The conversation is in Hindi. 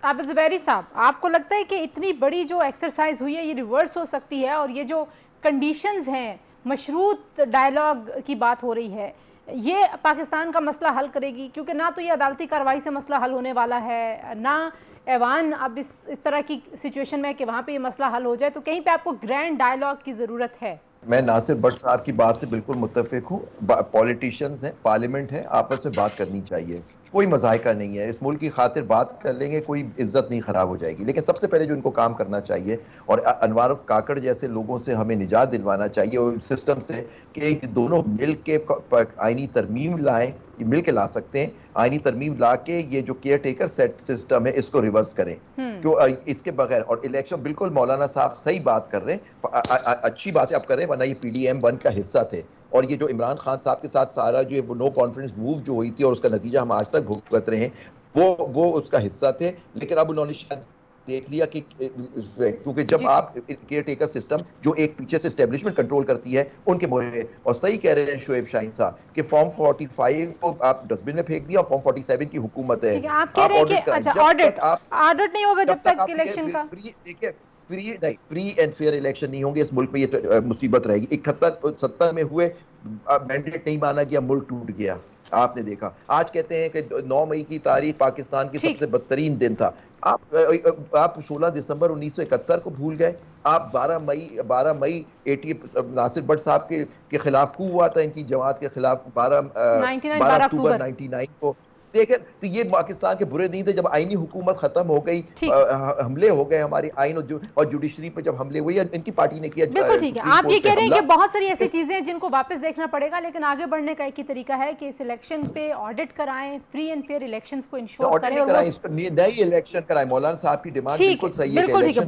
आबिद ज़ुबैरी साहब, आपको लगता है कि इतनी बड़ी जो एक्सरसाइज हुई है ये रिवर्स हो सकती है, और ये जो कंडीशंस हैं, मशरूत डायलॉग की बात हो रही है, ये पाकिस्तान का मसला हल करेगी? क्योंकि ना तो ये अदालती कार्रवाई से मसला हल होने वाला है, ना ऐवान अब इस तरह की सिचुएशन में कि वहाँ पे ये मसला हल हो जाए, तो कहीं पे आपको ग्रैंड डायलॉग की ज़रूरत है। मैं नासिर भट्ट साहब की बात से बिल्कुल मुत्तफिक हूँ। पॉलिटिशियंस हैं, पार्लियामेंट है, आपस में बात करनी चाहिए, कोई मजायका नहीं है। इस मुल्क की खातिर बात कर लेंगे, कोई इज्जत नहीं खराब हो जाएगी। लेकिन सबसे पहले जो इनको काम करना चाहिए, और अनवार काकड़ जैसे लोगों से हमें निजात दिलवाना चाहिए और सिस्टम से, कि दोनों मिल के आईनी तरमीम लाएं। ये मिल के ला सकते हैं आईनी तरमीम ला के, ये जो केयर टेकर सेट सिस्टम है इसको रिवर्स करें। क्यों इसके बगैर, और इलेक्शन, बिल्कुल मौलाना साहब सही बात कर रहे हैं, अच्छी बात है आप कर रहे हैं, वरना ये PDM-1 का हिस्सा थे। और ये जो इमरान खान साहब के साथ सारा जो वो नो कॉन्फिडेंस मूव जो हुई थी और उसका नतीजा हम आज तक भुगत रहे हैं, वो उसका हिस्सा थे। लेकिन अब उन्होंने शायद देख लिया कि क्योंकि जब जी जी। आप केयर टेकर सिस्टम जो एक पीछे से एस्टेब्लिशमेंट कंट्रोल करती है उनके मोरे, और सही कह रहे हैं शोएब शाहीन साहब कि फॉर्म 45 को आप डस्टबिन में फेंक दिया, फॉर्म 47 की हुकूमत है। ठीक है, आप कह आप रहे हैं कि ऑडिट कराएं, अच्छा, जब ऑडिट तक आप ऑडिट नहीं होगा जब जब तक तक आप इलेक्शन का। फ्री, देखिए, फ्री एंड फेयर इलेक्शन नहीं होंगे इस मुल्क में, ये मुसीबत रहेगी। 71 में हुए, मैंडेट नहीं माना गया, मुल्क टूट गया। आपने देखा, आज कहते हैं कि 9 मई की तारीख पाकिस्तान की ठीक। सबसे बदतरीन दिन था। आप 16 दिसंबर 1971 को भूल गए। आप 12 मई 80 नासिर भट्ट साहब के खिलाफ कू हुआ था, इनकी जमात के खिलाफ 99 12 12 अक्टूबर अक्टूबर। 99 को। देखें, तो ये पाकिस्तान के बुरे दिन थे जब आईनी हुकूमत खत्म हो गई, ठीक है, हमले हो गए हमारी आइन और जुडिशरी पे, जब हमले हुए, इनकी पार्टी ने किया बिल्कुल ठीक है। सुप्रीम आप ये कोर्ट पे कह रहे हैं हमला। कि बहुत सारी ऐसी इस चीज़ें हैं जिनको वापस देखना पड़ेगा, लेकिन आगे बढ़ने का एक ही तरीका है कि इस इलेक्शन पे ऑडिट कराएं, फ्री एंड फेयर इलेक्शंस को इंश्योर ऑर्डर करें, नहीं और वो कराए, इस पर नई इलेक्शन कराए। मौलाना साहब की डिमांड ठीक बिल्कुल है, सही है कि बिल्कुल ठीक है। इलेक्शन